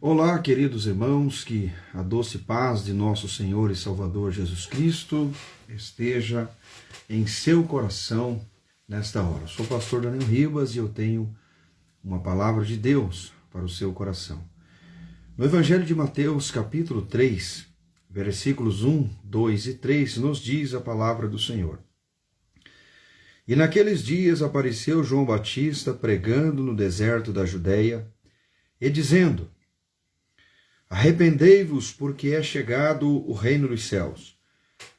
Olá, queridos irmãos, que a doce paz de nosso Senhor e Salvador Jesus Cristo esteja em seu coração nesta hora. Eu sou o pastor Daniel Ribas e eu tenho uma palavra de Deus para o seu coração. No Evangelho de Mateus, capítulo 3, versículos 1, 2 e 3, nos diz a palavra do Senhor. E naqueles dias apareceu João Batista pregando no deserto da Judeia e dizendo: Arrependei-vos, porque é chegado o reino dos céus.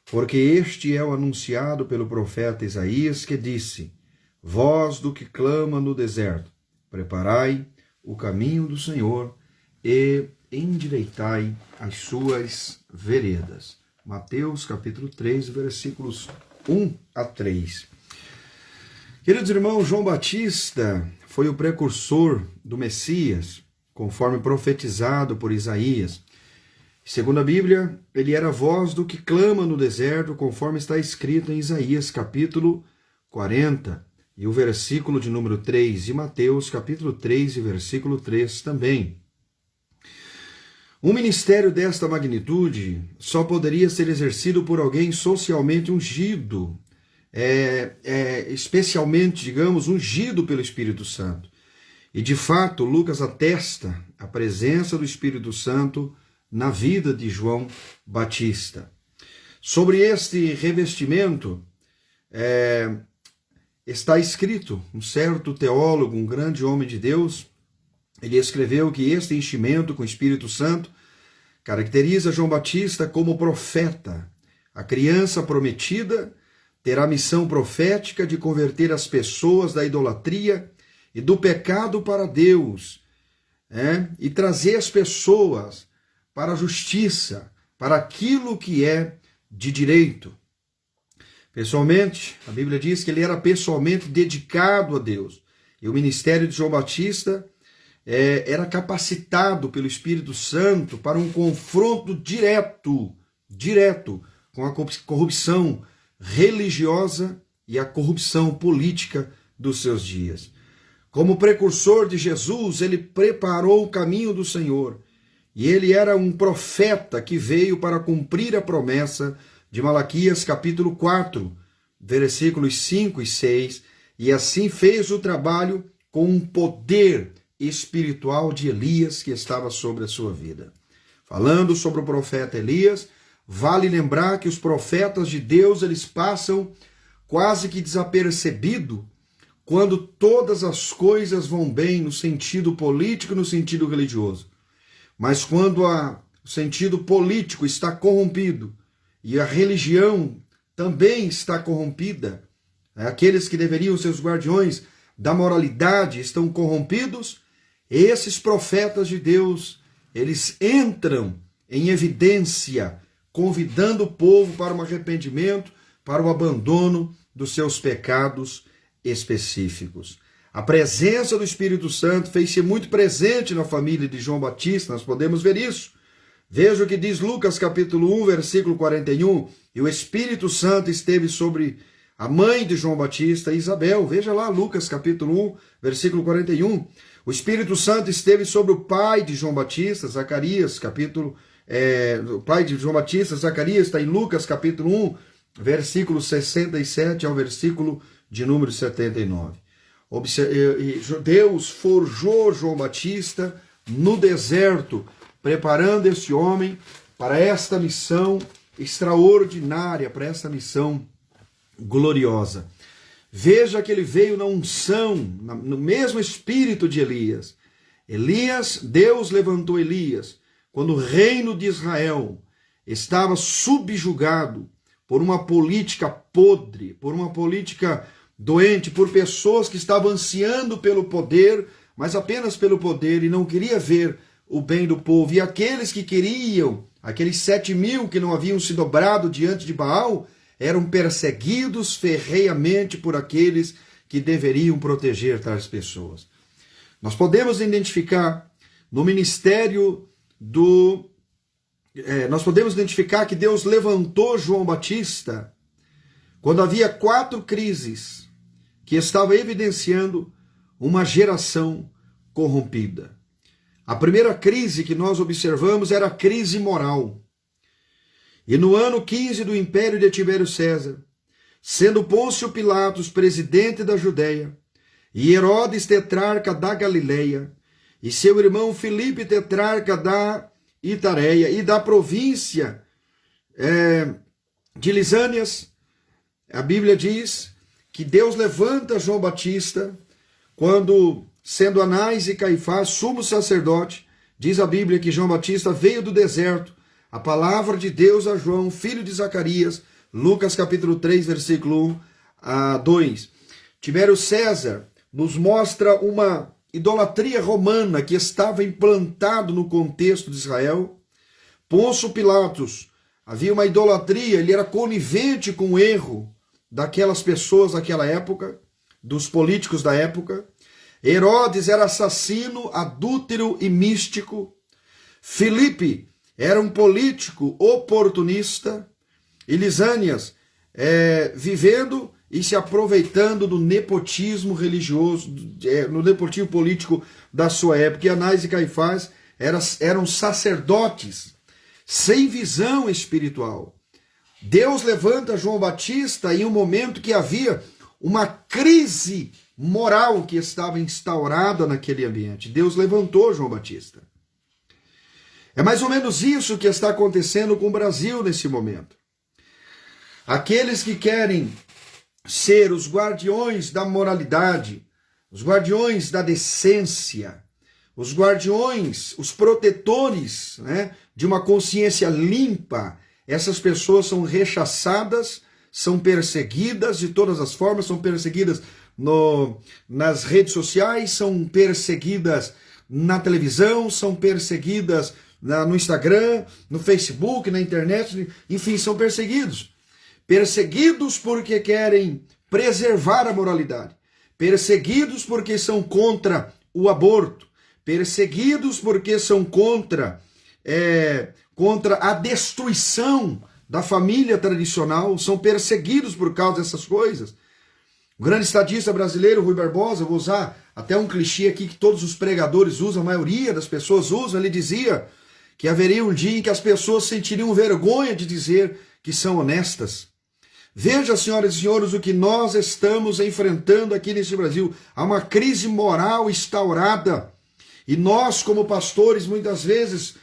Porque este é o anunciado pelo profeta Isaías, que disse: Voz do que clama no deserto, preparai o caminho do Senhor e endireitai as suas veredas. Mateus capítulo 3, versículos 1 a 3. Queridos irmãos, João Batista foi o precursor do Messias, conforme profetizado por Isaías. Segundo a Bíblia, ele era a voz do que clama no deserto, conforme está escrito em Isaías, capítulo 40, e o versículo de número 3, e Mateus, capítulo 3, e versículo 3 também. Um ministério desta magnitude só poderia ser exercido por alguém socialmente ungido, especialmente, digamos, ungido pelo Espírito Santo. E, de fato, Lucas atesta a presença do Espírito Santo na vida de João Batista. Sobre este revestimento, está escrito, um certo teólogo, um grande homem de Deus, ele escreveu que este enchimento com o Espírito Santo caracteriza João Batista como profeta. A criança prometida terá a missão profética de converter as pessoas da idolatria e do pecado para Deus, e trazer as pessoas para a justiça, para aquilo que é de direito. Pessoalmente, a Bíblia diz que ele era pessoalmente dedicado a Deus. E o ministério de João Batista era capacitado pelo Espírito Santo para um confronto direto com a corrupção religiosa e a corrupção política dos seus dias. Como precursor de Jesus, ele preparou o caminho do Senhor. E ele era um profeta que veio para cumprir a promessa de Malaquias capítulo 4, versículos 5 e 6. E assim fez o trabalho com um poder espiritual de Elias que estava sobre a sua vida. Falando sobre o profeta Elias, vale lembrar que os profetas de Deus, eles passam quase que desapercebido quando todas as coisas vão bem no sentido político e no sentido religioso. Mas quando o sentido político está corrompido e a religião também está corrompida, aqueles que deveriam ser os guardiões da moralidade estão corrompidos, esses profetas de Deus, eles entram em evidência, convidando o povo para um arrependimento, para o abandono dos seus pecados específicos. A presença do Espírito Santo fez-se muito presente na família de João Batista, nós podemos ver isso. Veja o que diz Lucas capítulo 1, versículo 41, e o Espírito Santo esteve sobre a mãe de João Batista, Isabel. Veja lá Lucas capítulo 1, versículo 41. O Espírito Santo esteve sobre o pai de João Batista, Zacarias, o pai de João Batista, Zacarias, está em Lucas capítulo 1, versículo 67 ao versículo de número 79. Deus forjou João Batista no deserto, preparando esse homem para esta missão extraordinária, para esta missão gloriosa. Veja que ele veio na unção, no mesmo espírito de Elias. Deus levantou Elias quando o reino de Israel estava subjugado por uma política podre, por uma política doente, por pessoas que estavam ansiando pelo poder, mas apenas pelo poder, e não queria ver o bem do povo. E aqueles que queriam, aqueles 7.000 que não haviam se dobrado diante de Baal, eram perseguidos ferreamente por aqueles que deveriam proteger tais pessoas. Nós podemos identificar no ministério nós podemos identificar que Deus levantou João Batista quando havia 4 crises que estavam evidenciando uma geração corrompida. A primeira crise que nós observamos era a crise moral. E no ano 15 do império de Tibério César, sendo Pôncio Pilatos presidente da Judéia, e Herodes tetrarca da Galileia, e seu irmão Filipe tetrarca da Itareia e da província de Lisânias, a Bíblia diz que Deus levanta João Batista quando, sendo Anás e Caifás sumo sacerdote, diz a Bíblia que João Batista veio do deserto, a palavra de Deus a João, filho de Zacarias, Lucas capítulo 3, versículo 1 a 2. Tibério César nos mostra uma idolatria romana que estava implantado no contexto de Israel. Pôncio Pilatos, havia uma idolatria, ele era conivente com o erro daquelas pessoas daquela época, dos políticos da época. Herodes era assassino, adúltero e místico. Filipe era um político oportunista. E Lisânias vivendo e se aproveitando do nepotismo religioso, no nepotismo político da sua época. E Anás e Caifás eram sacerdotes sem visão espiritual. Deus levanta João Batista em um momento que havia uma crise moral que estava instaurada naquele ambiente. Deus levantou João Batista. É mais ou menos isso que está acontecendo com o Brasil nesse momento. Aqueles que querem ser os guardiões da moralidade, os guardiões da decência, os guardiões, os protetores, né, de uma consciência limpa, essas pessoas são rechaçadas, são perseguidas de todas as formas, são perseguidas nas redes sociais, são perseguidas na televisão, são perseguidas no Instagram, no Facebook, na internet, enfim, são perseguidos. Perseguidos porque querem preservar a moralidade, perseguidos porque são contra o aborto, perseguidos porque são contra a destruição da família tradicional, são perseguidos por causa dessas coisas. O grande estadista brasileiro, Rui Barbosa, vou usar até um clichê aqui que todos os pregadores usam, a maioria das pessoas usam, ele dizia que haveria um dia em que as pessoas sentiriam vergonha de dizer que são honestas. Veja, senhoras e senhores, o que nós estamos enfrentando aqui nesse Brasil. Há uma crise moral instaurada. E nós, como pastores, muitas vezes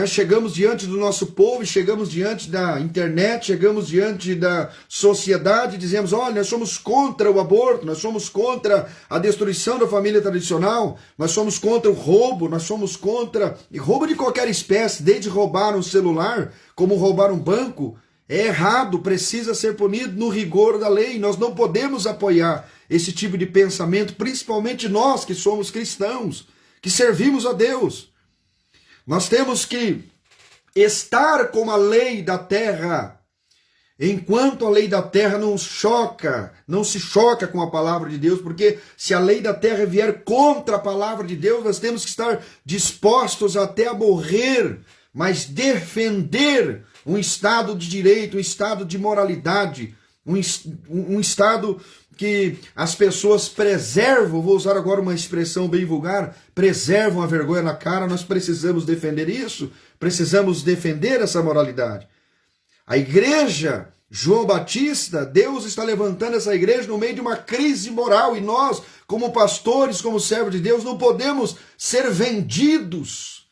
chegamos diante do nosso povo, chegamos diante da internet, chegamos diante da sociedade e dizemos, olha, nós somos contra o aborto, nós somos contra a destruição da família tradicional, nós somos contra o roubo, nós somos contra roubo de qualquer espécie, desde roubar um celular, como roubar um banco. É errado, precisa ser punido no rigor da lei. Nós não podemos apoiar esse tipo de pensamento, principalmente nós que somos cristãos, que servimos a Deus. Nós temos que estar com a lei da terra, enquanto a lei da terra não se choca com a palavra de Deus, porque se a lei da terra vier contra a palavra de Deus, nós temos que estar dispostos até a morrer, mas defender um Estado de direito, um Estado de moralidade, um Estado que as pessoas preservam, vou usar agora uma expressão bem vulgar, preservam a vergonha na cara. Nós precisamos defender isso, precisamos defender essa moralidade. A igreja João Batista, Deus está levantando essa igreja no meio de uma crise moral e nós, como pastores, como servos de Deus, não podemos ser vendidos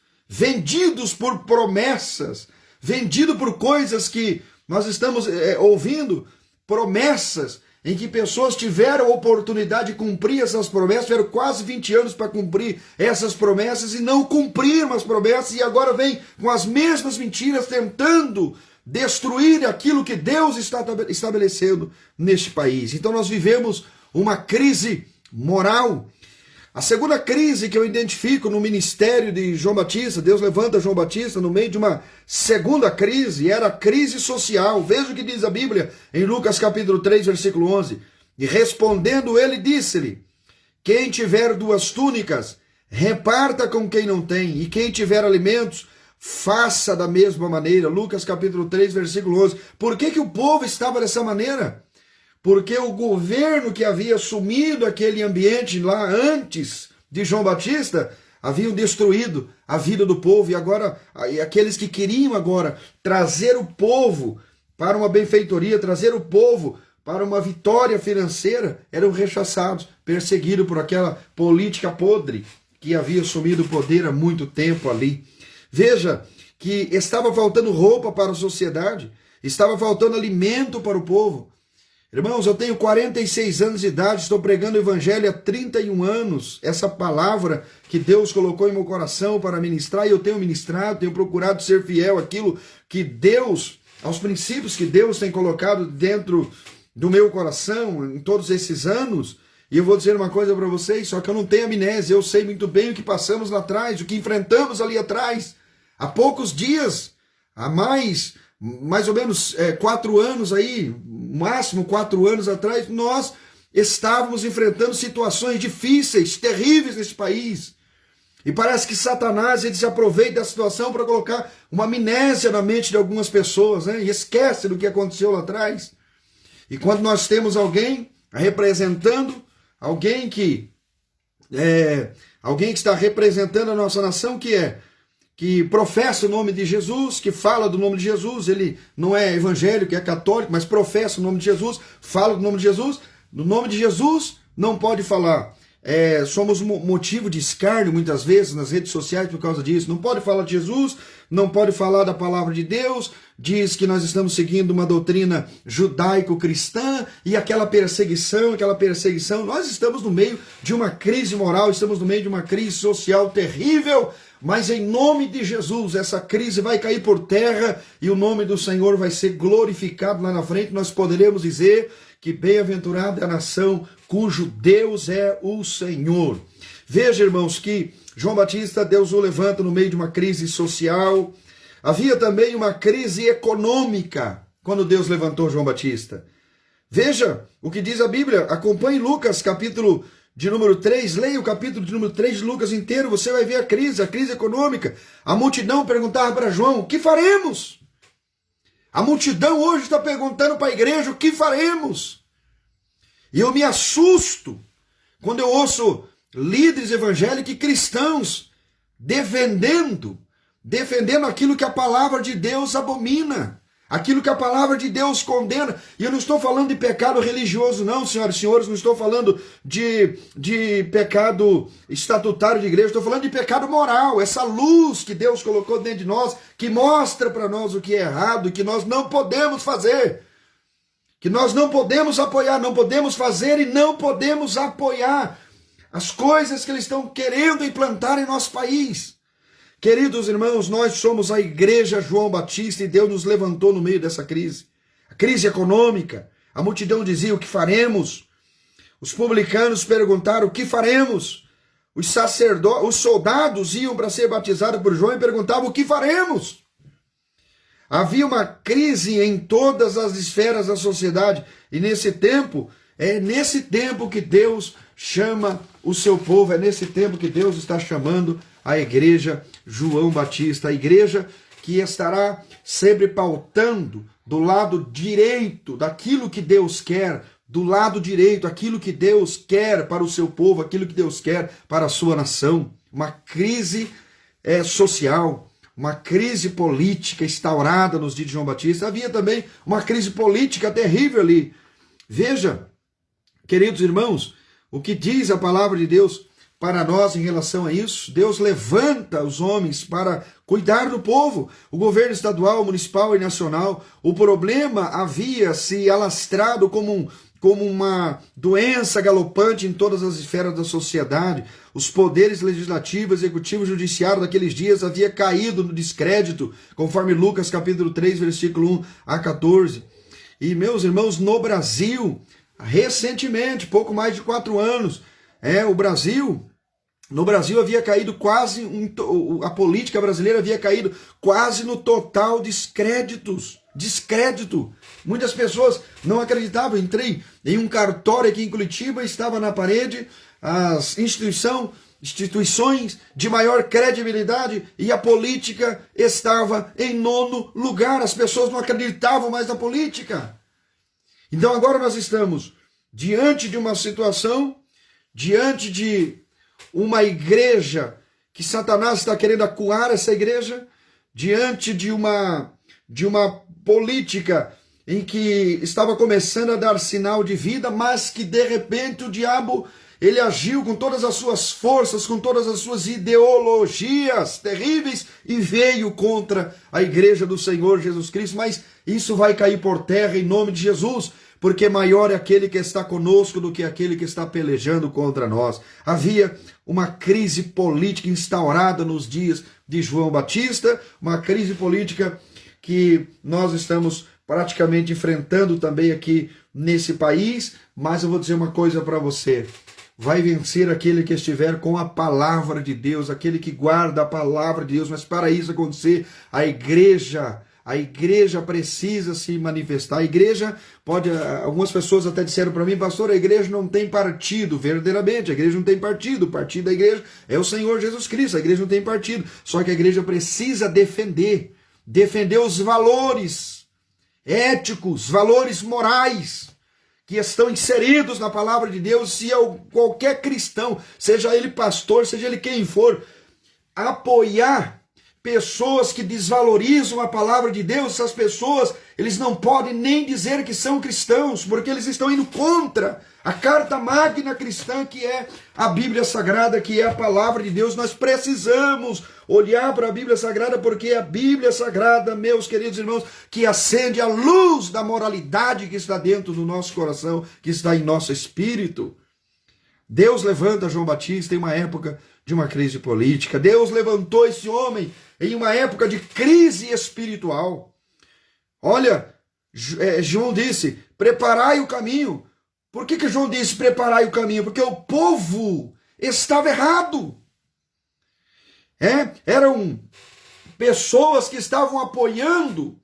por promessas, vendidos por coisas que nós estamos ouvindo, promessas em que pessoas tiveram a oportunidade de cumprir essas promessas, tiveram quase 20 anos para cumprir essas promessas e não cumpriram as promessas e agora vem com as mesmas mentiras tentando destruir aquilo que Deus está estabelecendo neste país. Então nós vivemos uma crise moral. A segunda crise que eu identifico no ministério de João Batista, Deus levanta João Batista no meio de uma segunda crise, era a crise social. Veja o que diz a Bíblia em Lucas capítulo 3, versículo 11. E respondendo ele, disse-lhe, quem tiver 2 túnicas, reparta com quem não tem, e quem tiver alimentos, faça da mesma maneira. Lucas capítulo 3, versículo 11. Por que o povo estava dessa maneira? Porque o governo que havia assumido aquele ambiente lá antes de João Batista haviam destruído a vida do povo, e agora aqueles que queriam agora trazer o povo para uma benfeitoria, trazer o povo para uma vitória financeira, eram rechaçados, perseguidos por aquela política podre que havia assumido o poder há muito tempo ali. Veja que estava faltando roupa para a sociedade, estava faltando alimento para o povo. Irmãos, eu tenho 46 anos de idade, estou pregando o evangelho há 31 anos. Essa palavra que Deus colocou em meu coração para ministrar, e eu tenho ministrado, tenho procurado ser fiel àquilo que Deus, aos princípios que Deus tem colocado dentro do meu coração em todos esses anos. E eu vou dizer uma coisa para vocês, só que eu não tenho amnésia, eu sei muito bem o que passamos lá atrás, o que enfrentamos ali atrás. Há poucos dias, há mais ou menos 4 anos aí, máximo 4 anos atrás, nós estávamos enfrentando situações difíceis, terríveis nesse país. E parece que Satanás ele se aproveita da situação para colocar uma amnésia na mente de algumas pessoas, né? E esquece do que aconteceu lá atrás. E quando nós temos alguém representando, alguém que está representando a nossa nação, que professa o nome de Jesus, que fala do nome de Jesus, ele não é evangélico, é católico, mas professa o nome de Jesus, fala do nome de Jesus, no nome de Jesus não pode falar. Somos motivo de escárnio muitas vezes nas redes sociais por causa disso. Não pode falar de Jesus, não pode falar da palavra de Deus, diz que nós estamos seguindo uma doutrina judaico-cristã e aquela perseguição, nós estamos no meio de uma crise moral, estamos no meio de uma crise social terrível, mas em nome de Jesus essa crise vai cair por terra e o nome do Senhor vai ser glorificado lá na frente. Nós poderemos dizer que bem-aventurada é a nação cujo Deus é o Senhor. Veja, irmãos, que João Batista, Deus o levanta no meio de uma crise social. Havia também uma crise econômica quando Deus levantou João Batista. Veja o que diz a Bíblia. Acompanhe Lucas, capítulo de número 3. Leia o capítulo de número 3 de Lucas inteiro. Você vai ver a crise econômica. A multidão perguntava para João, o que faremos? A multidão hoje está perguntando para a igreja, o que faremos? E eu me assusto quando eu ouço líderes evangélicos e cristãos defendendo aquilo que a palavra de Deus abomina, aquilo que a palavra de Deus condena. E eu não estou falando de pecado religioso não, senhoras e senhores, não estou falando de pecado estatutário de igreja, estou falando de pecado moral, essa luz que Deus colocou dentro de nós, que mostra para nós o que é errado, que nós não podemos fazer, que nós não podemos apoiar, não podemos fazer e não podemos apoiar as coisas que eles estão querendo implantar em nosso país. Queridos irmãos, nós somos a igreja João Batista e Deus nos levantou no meio dessa crise. A crise econômica, a multidão dizia, o que faremos? Os publicanos perguntaram, o que faremos? Os soldados iam para ser batizados por João e perguntavam, o que faremos? Havia uma crise em todas as esferas da sociedade. E nesse tempo, é nesse tempo que Deus chama o seu povo, é nesse tempo que Deus está chamando a igreja João Batista, a igreja que estará sempre pautando do lado direito daquilo que Deus quer, do lado direito, aquilo que Deus quer para o seu povo, aquilo que Deus quer para a sua nação. Uma crise social, uma crise política instaurada nos dias de João Batista. Havia também uma crise política terrível ali. Veja, queridos irmãos, o que diz a palavra de Deus para nós em relação a isso. Deus levanta os homens para cuidar do povo. O governo estadual, municipal e nacional. O problema havia se alastrado como uma doença galopante em todas as esferas da sociedade. Os poderes legislativo, executivo e judiciário daqueles dias havia caído no descrédito, conforme Lucas capítulo 3, versículo 1 a 14. E meus irmãos, no Brasil, recentemente, pouco mais de 4 anos, no Brasil havia caído quase, a política brasileira havia caído quase no total descrédito. Muitas pessoas não acreditavam. Entrei em um cartório aqui em Curitiba, estava na parede as instituições de maior credibilidade e a política estava em 9º lugar. As pessoas não acreditavam mais na política. Então agora nós estamos diante de uma situação, diante de uma igreja que Satanás está querendo acuar essa igreja diante de uma política em que estava começando a dar sinal de vida, mas que de repente o diabo ele agiu com todas as suas forças, com todas as suas ideologias terríveis e veio contra a igreja do Senhor Jesus Cristo. Mas isso vai cair por terra em nome de Jesus, porque maior é aquele que está conosco do que aquele que está pelejando contra nós. Havia uma crise política instaurada nos dias de João Batista, uma crise política que nós estamos praticamente enfrentando também aqui nesse país, mas eu vou dizer uma coisa para você: vai vencer aquele que estiver com a palavra de Deus, aquele que guarda a palavra de Deus. Mas para isso acontecer, a igreja precisa se manifestar. A igreja pode, algumas pessoas até disseram para mim, pastor, a igreja não tem partido. Verdadeiramente, a igreja não tem partido. O partido da igreja é o Senhor Jesus Cristo. A igreja não tem partido. Só que a igreja precisa defender os valores éticos, valores morais que estão inseridos na palavra de Deus. Se qualquer cristão, seja ele pastor, seja ele quem for, apoiar pessoas que desvalorizam a palavra de Deus, essas pessoas, eles não podem nem dizer que são cristãos, porque eles estão indo contra a carta magna cristã, que é a Bíblia Sagrada, que é a palavra de Deus. Nós precisamos olhar para a Bíblia Sagrada, porque é a Bíblia Sagrada, meus queridos irmãos, que acende a luz da moralidade que está dentro do nosso coração, que está em nosso espírito. Deus levanta João Batista em uma época de uma crise política. Deus levantou esse homem em uma época de crise espiritual. Olha, João disse, preparai o caminho. Por que João disse preparai o caminho? Porque o povo estava errado. Eram pessoas que estavam apoiando,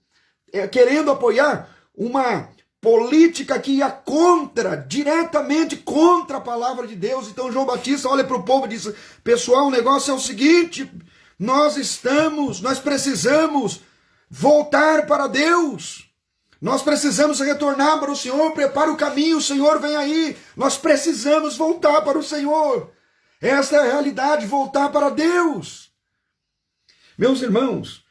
querendo apoiar uma política que ia diretamente contra a palavra de Deus. Então João Batista olha para o povo e diz, pessoal, o negócio é o seguinte, nós precisamos voltar para Deus. Nós precisamos retornar para o Senhor, prepara o caminho, o Senhor vem aí. Nós precisamos voltar para o Senhor. Esta é a realidade, voltar para Deus. Meus irmãos,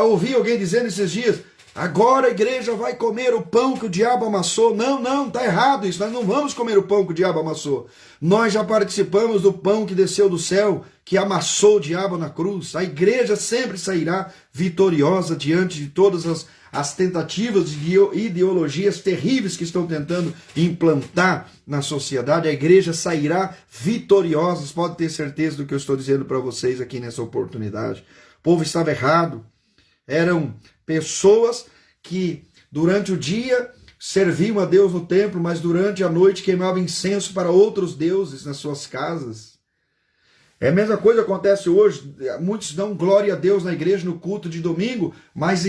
ouvi alguém dizendo esses dias, agora a igreja vai comer o pão que o diabo amassou. Não, está errado isso, nós não vamos comer o pão que o diabo amassou. Nós já participamos do pão que desceu do céu, que amassou o diabo na cruz. A igreja sempre sairá vitoriosa diante de todas as tentativas de ideologias terríveis que estão tentando implantar na sociedade. A igreja sairá vitoriosa, pode ter certeza do que eu estou dizendo para vocês aqui nessa oportunidade. O povo estava errado, eram pessoas que durante o dia serviam a Deus no templo, mas durante a noite queimavam incenso para outros deuses nas suas casas. É a mesma coisa que acontece hoje. Muitos dão glória a Deus na igreja no culto de domingo, mas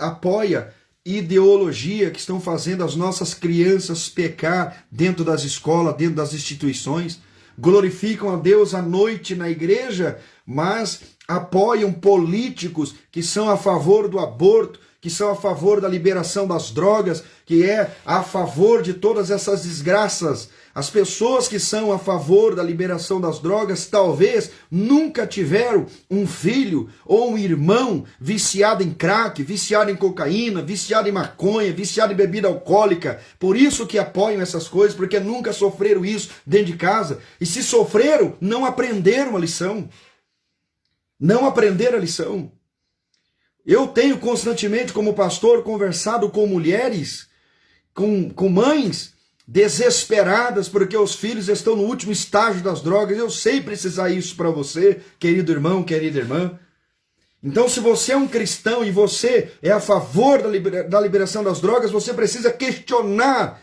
apoia ideologia que estão fazendo as nossas crianças pecar dentro das escolas, dentro das instituições. Glorificam a Deus à noite na igreja, mas apoiam políticos que são a favor do aborto, que são a favor da liberação das drogas, que é a favor de todas essas desgraças. As pessoas que são a favor da liberação das drogas talvez nunca tiveram um filho ou um irmão viciado em crack, viciado em cocaína, viciado em maconha, viciado em bebida alcoólica. Por isso que apoiam essas coisas, porque nunca sofreram isso dentro de casa. E se sofreram, não aprenderam a lição. Não aprenderam a lição. Eu tenho constantemente, como pastor, conversado com mulheres, com mães desesperadas porque os filhos estão no último estágio das drogas. Eu sei precisar isso para você, querido irmão, querida irmã. Então, se você é um cristão e você é a favor da liberação das drogas, você precisa questionar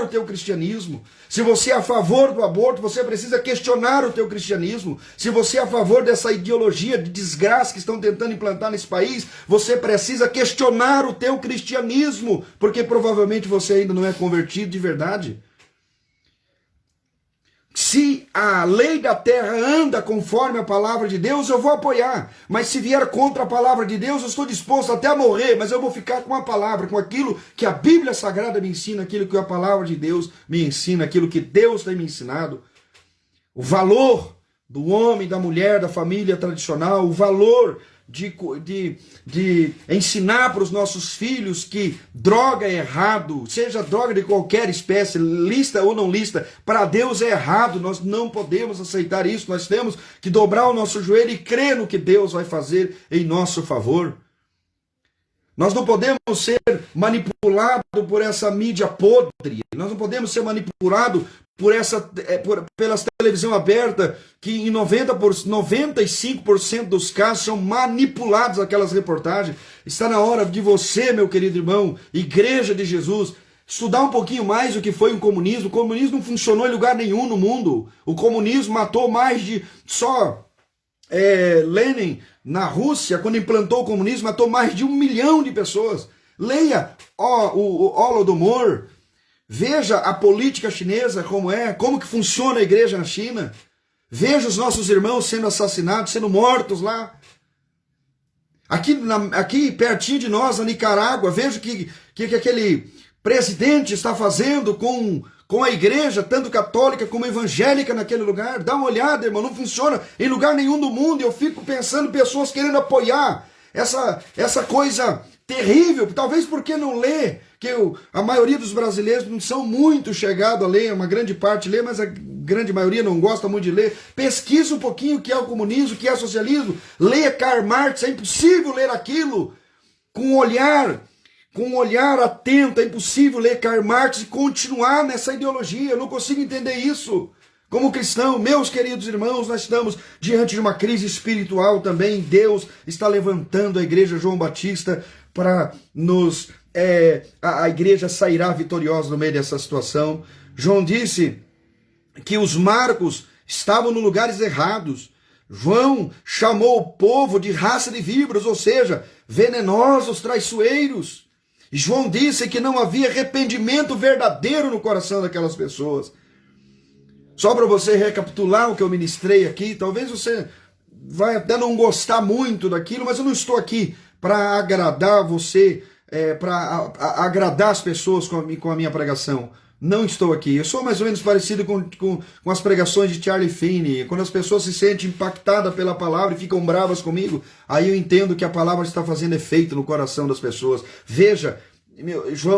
o teu cristianismo. Se você é a favor do aborto, você precisa questionar o teu cristianismo. Se você é a favor dessa ideologia de desgraça que estão tentando implantar nesse país, você precisa questionar o teu cristianismo, porque provavelmente você ainda não é convertido de verdade. Se a lei da terra anda conforme a palavra de Deus, eu vou apoiar. Mas se vier contra a palavra de Deus, eu estou disposto até a morrer, mas eu vou ficar com a palavra, com aquilo que a Bíblia Sagrada me ensina, aquilo que a palavra de Deus me ensina, aquilo que Deus tem me ensinado. O valor do homem, da mulher, da família tradicional, o valor de ensinar para os nossos filhos que droga é errado, seja droga de qualquer espécie, lista ou não lista, para Deus é errado, nós não podemos aceitar isso, nós temos que dobrar o nosso joelho e crer no que Deus vai fazer em nosso favor. Nós não podemos ser manipulados por essa mídia podre, nós não podemos ser manipulados pela televisão aberta, que em 95% dos casos são manipulados aquelas reportagens. Está na hora de você, meu querido irmão, Igreja de Jesus, estudar um pouquinho mais o que foi o comunismo. O comunismo não funcionou em lugar nenhum no mundo. O comunismo matou mais de... Lenin, na Rússia, quando implantou o comunismo, matou mais de 1 milhão de pessoas. Leia o Holodomor. Veja a política chinesa como que funciona a igreja na China. Veja os nossos irmãos sendo assassinados, sendo mortos lá. Aqui pertinho de nós, na Nicarágua, veja o que aquele presidente está fazendo com a igreja, tanto católica como evangélica naquele lugar. Dá uma olhada, irmão, não funciona em lugar nenhum do mundo. Eu fico pensando pessoas querendo apoiar essa coisa terrível, talvez porque não lê, que a maioria dos brasileiros não são muito chegados a ler, uma grande parte lê, mas a grande maioria não gosta muito de ler. Pesquisa um pouquinho o que é o comunismo, o que é o socialismo, leia Karl Marx, é impossível ler aquilo com um olhar atento, é impossível ler Karl Marx e continuar nessa ideologia, eu não consigo entender isso. Como cristão, meus queridos irmãos, nós estamos diante de uma crise espiritual também. Deus está levantando a igreja João Batista para a igreja sairá vitoriosa no meio dessa situação. João disse que os marcos estavam nos lugares errados. João chamou o povo de raça de víboras, ou seja, venenosos, traiçoeiros. E João disse que não havia arrependimento verdadeiro no coração daquelas pessoas. Só para você recapitular o que eu ministrei aqui, talvez você vai até não gostar muito daquilo, mas eu não estou aqui para agradar você, para agradar as pessoas com a minha pregação. Não estou aqui. Eu sou mais ou menos parecido com as pregações de Charlie Finney. Quando as pessoas se sentem impactadas pela palavra e ficam bravas comigo, aí eu entendo que a palavra está fazendo efeito no coração das pessoas. Veja,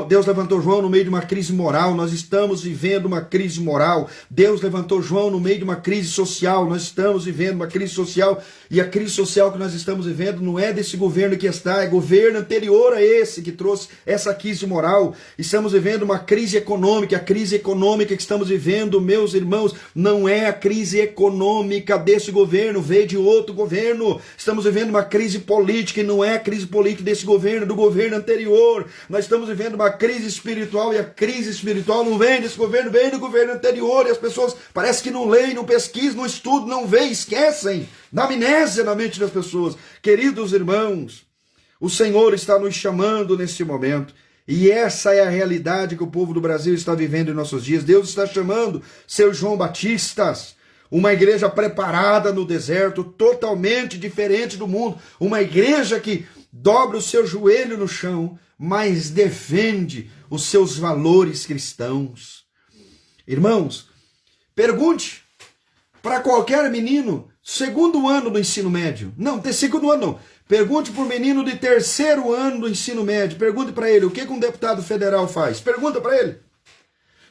Deus levantou João no meio de uma crise moral, nós estamos vivendo uma crise moral. Deus levantou João no meio de uma crise social, nós estamos vivendo uma crise social, e a crise social que nós estamos vivendo não é desse governo que está, é governo anterior a esse que trouxe essa crise moral. Estamos vivendo uma crise econômica, a crise econômica que estamos vivendo, meus irmãos, não é a crise econômica desse governo, veio de outro governo. Estamos vivendo uma crise política, e não é a crise política desse governo, do governo anterior. Nós estamos vivendo uma crise espiritual, e a crise espiritual não vem desse governo, vem do governo anterior, e as pessoas parece que não leem, não pesquisam, não estudam, não veem, esquecem, dá amnésia na mente das pessoas. Queridos irmãos, o Senhor está nos chamando nesse momento, e essa é a realidade que o povo do Brasil está vivendo em nossos dias. Deus está chamando seus João Batistas, uma igreja preparada no deserto, totalmente diferente do mundo, uma igreja que dobra o seu joelho no chão, mas defende os seus valores cristãos. Irmãos, pergunte para qualquer menino, segundo ano do ensino médio, não, segundo ano não, pergunte para o menino de terceiro ano do ensino médio, pergunte para ele o que um deputado federal faz, pergunta para ele,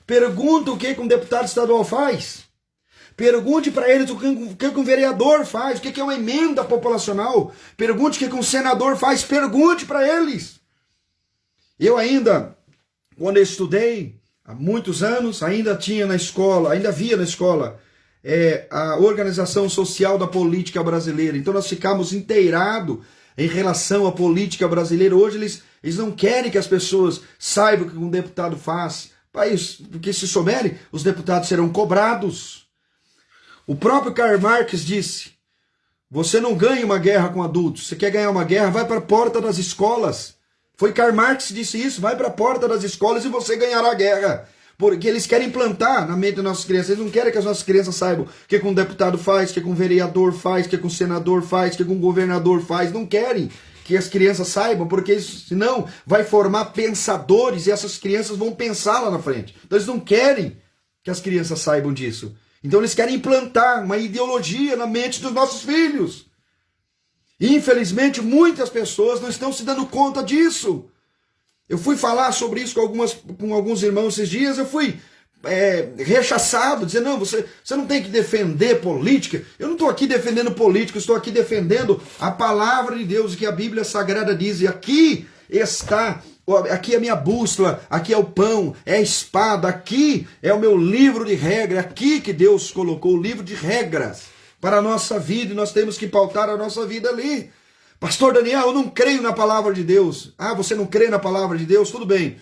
pergunta o que um deputado estadual faz, pergunte para eles o que um vereador faz, o que é uma emenda populacional, pergunte o que um senador faz, pergunte para eles. Eu ainda, quando eu estudei, há muitos anos, ainda havia na escola, a organização social da política brasileira. Então nós ficamos inteirados em relação à política brasileira. Hoje eles não querem que as pessoas saibam o que um deputado faz, porque se souberem, os deputados serão cobrados. O próprio Karl Marx disse, você não ganha uma guerra com adultos, você quer ganhar uma guerra, vai para a porta das escolas. Foi Karl Marx que disse isso, vai para a porta das escolas e você ganhará a guerra. Porque eles querem implantar na mente das nossas crianças, eles não querem que as nossas crianças saibam o que um deputado faz, o que um vereador faz, o que um senador faz, o que um governador faz, não querem que as crianças saibam, porque senão vai formar pensadores e essas crianças vão pensar lá na frente. Então eles não querem que as crianças saibam disso. Então eles querem implantar uma ideologia na mente dos nossos filhos. E, infelizmente, muitas pessoas não estão se dando conta disso. Eu fui falar sobre isso com alguns irmãos esses dias, eu fui rechaçado, dizendo, não, você não tem que defender política. Eu não estou aqui defendendo política, eu estou aqui defendendo a palavra de Deus, que a Bíblia Sagrada diz, e aqui está, aqui é a minha bússola, aqui é o pão, é a espada, aqui é o meu livro de regras, aqui que Deus colocou o livro de regras para a nossa vida, e nós temos que pautar a nossa vida ali. Pastor Daniel, eu não creio na palavra de Deus. Ah, você não crê na palavra de Deus? Tudo bem.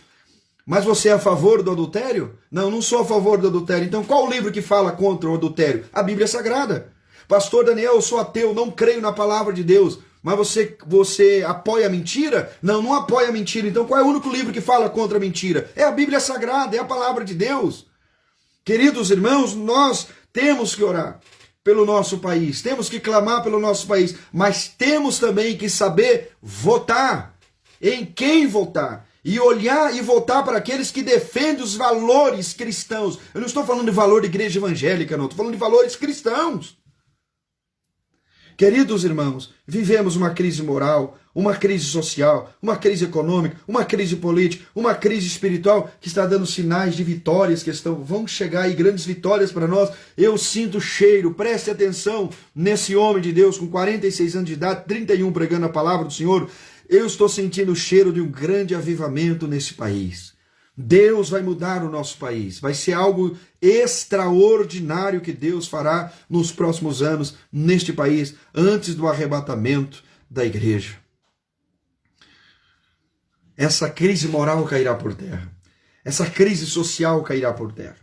Mas você é a favor do adultério? Não, não sou a favor do adultério. Então qual o livro que fala contra o adultério? A Bíblia Sagrada. Pastor Daniel, eu sou ateu, não creio na palavra de Deus. Mas você apoia a mentira? Não, não apoia a mentira. Então qual é o único livro que fala contra a mentira? É a Bíblia Sagrada, é a palavra de Deus. Queridos irmãos, nós temos que orar pelo nosso país, temos que clamar pelo nosso país, mas temos também que saber votar, em quem votar, e olhar e votar para aqueles que defendem os valores cristãos. Eu não estou falando de valor de igreja evangélica, não, estou falando de valores cristãos. Queridos irmãos, vivemos uma crise moral, uma crise social, uma crise econômica, uma crise política, uma crise espiritual que está dando sinais de vitórias vão chegar aí grandes vitórias para nós. Eu sinto cheiro, preste atenção nesse homem de Deus com 46 anos de idade, 31 pregando a palavra do Senhor. Eu estou sentindo o cheiro de um grande avivamento nesse país. Deus vai mudar o nosso país, vai ser algo extraordinário que Deus fará nos próximos anos neste país, antes do arrebatamento da igreja. Essa crise moral cairá por terra, essa crise social cairá por terra,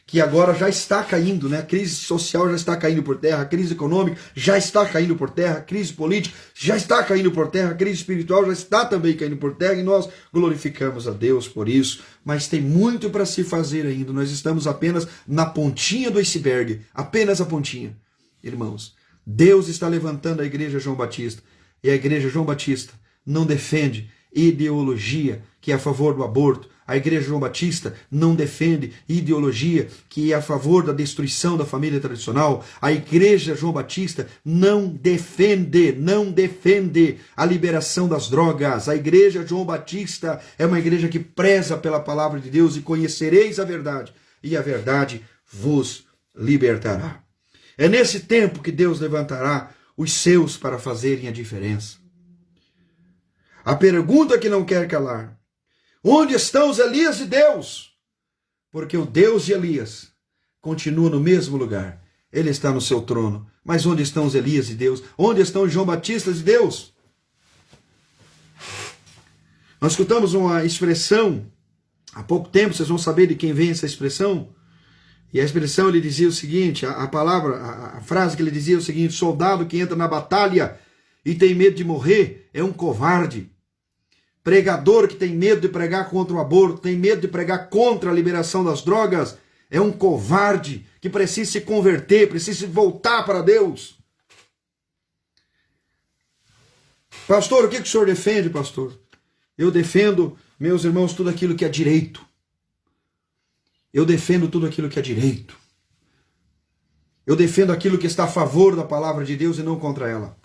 que agora já está caindo, né? A crise social já está caindo por terra, a crise econômica já está caindo por terra, a crise política já está caindo por terra, a crise espiritual já está também caindo por terra, e nós glorificamos a Deus por isso, mas tem muito para se fazer ainda. Nós estamos apenas na pontinha do iceberg, apenas a pontinha. Irmãos, Deus está levantando a igreja João Batista, e a igreja João Batista não defende ideologia que é a favor do aborto. A igreja João Batista não defende ideologia que é a favor da destruição da família tradicional. A igreja João Batista não defende a liberação das drogas. A igreja João Batista é uma igreja que preza pela palavra de Deus, e conhecereis a verdade, e a verdade vos libertará. É nesse tempo que Deus levantará os seus para fazerem a diferença. A pergunta que não quer calar: onde estão os Elias de Deus? Porque o Deus de Elias continua no mesmo lugar. Ele está no seu trono. Mas onde estão os Elias de Deus? Onde estão os João Batistas de Deus? Nós escutamos uma expressão há pouco tempo, vocês vão saber de quem vem essa expressão. E a expressão, ele dizia o seguinte, a frase que ele dizia é o seguinte: soldado que entra na batalha e tem medo de morrer é um covarde. Pregador que tem medo de pregar contra o aborto, tem medo de pregar contra a liberação das drogas, é um covarde que precisa se converter, precisa voltar para Deus. Pastor, o que o senhor defende, pastor? Eu defendo, meus irmãos, tudo aquilo que é direito. Eu defendo tudo aquilo que é direito. Eu defendo aquilo que está a favor da palavra de Deus e não contra ela.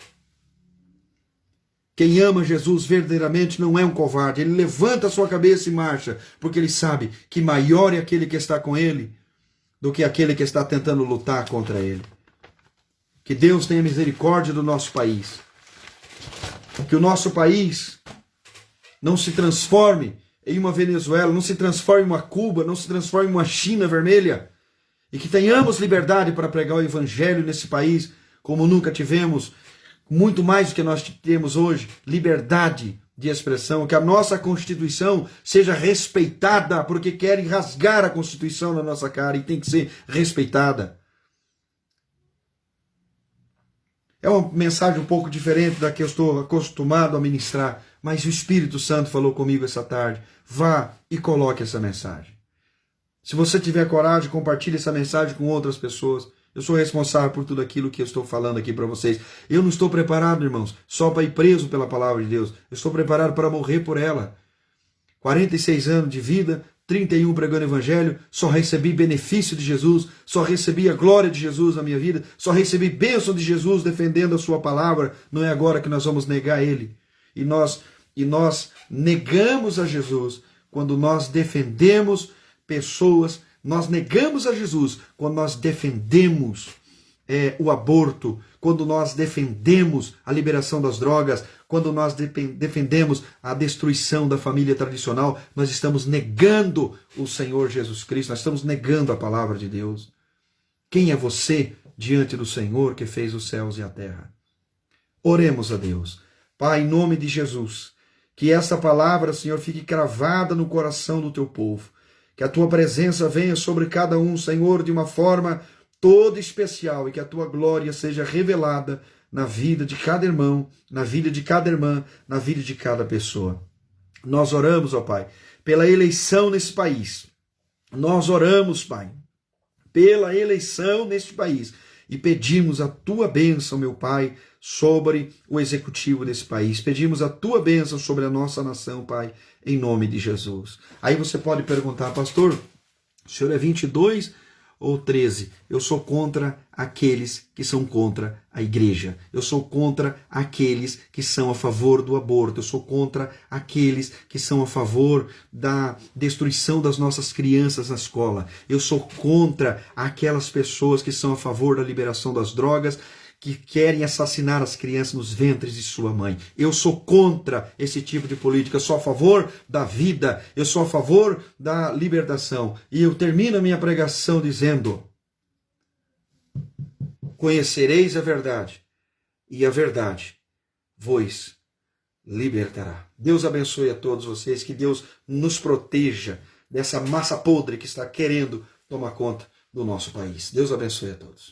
Quem ama Jesus verdadeiramente não é um covarde. Ele levanta a sua cabeça e marcha, porque ele sabe que maior é aquele que está com ele do que aquele que está tentando lutar contra ele. Que Deus tenha misericórdia do nosso país. Que o nosso país não se transforme em uma Venezuela, não se transforme em uma Cuba, não se transforme em uma China vermelha. E que tenhamos liberdade para pregar o evangelho nesse país como nunca tivemos. Muito mais do que nós temos hoje, liberdade de expressão, que a nossa Constituição seja respeitada, porque querem rasgar a Constituição na nossa cara e tem que ser respeitada. É uma mensagem um pouco diferente da que eu estou acostumado a ministrar, mas o Espírito Santo falou comigo essa tarde. Vá e coloque essa mensagem. Se você tiver coragem, compartilhe essa mensagem com outras pessoas. Eu sou responsável por tudo aquilo que eu estou falando aqui para vocês. Eu não estou preparado, irmãos, só para ir preso pela palavra de Deus. Eu estou preparado para morrer por ela. 46 anos de vida, 31 pregando o evangelho, só recebi benefício de Jesus, só recebi a glória de Jesus na minha vida, só recebi bênção de Jesus defendendo a sua palavra. Não é agora que nós vamos negar ele. E nós negamos a Jesus quando nós defendemos pessoas, nós negamos a Jesus quando nós defendemos o aborto, quando nós defendemos a liberação das drogas, quando nós defendemos a destruição da família tradicional, nós estamos negando o Senhor Jesus Cristo, nós estamos negando a palavra de Deus. Quem é você diante do Senhor que fez os céus e a terra? Oremos a Deus. Pai, em nome de Jesus, que essa palavra, Senhor, fique cravada no coração do teu povo, que a tua presença venha sobre cada um, Senhor, de uma forma toda especial, e que a tua glória seja revelada na vida de cada irmão, na vida de cada irmã, na vida de cada pessoa. Nós oramos, ó Pai, pela eleição nesse país. Nós oramos, Pai, pela eleição neste país e pedimos a tua bênção, meu Pai, sobre o executivo desse país. Pedimos a tua bênção sobre a nossa nação, Pai, em nome de Jesus. Aí você pode perguntar, pastor, o senhor é 22 ou 13? Eu sou contra aqueles que são contra a igreja. Eu sou contra aqueles que são a favor do aborto. Eu sou contra aqueles que são a favor da destruição das nossas crianças na escola. Eu sou contra aquelas pessoas que são a favor da liberação das drogas, que querem assassinar as crianças nos ventres de sua mãe. Eu sou contra esse tipo de política. Eu sou a favor da vida. Eu sou a favor da libertação. E eu termino a minha pregação dizendo: conhecereis a verdade, e a verdade vos libertará. Deus abençoe a todos vocês. Que Deus nos proteja dessa massa podre que está querendo tomar conta do nosso país. Deus abençoe a todos.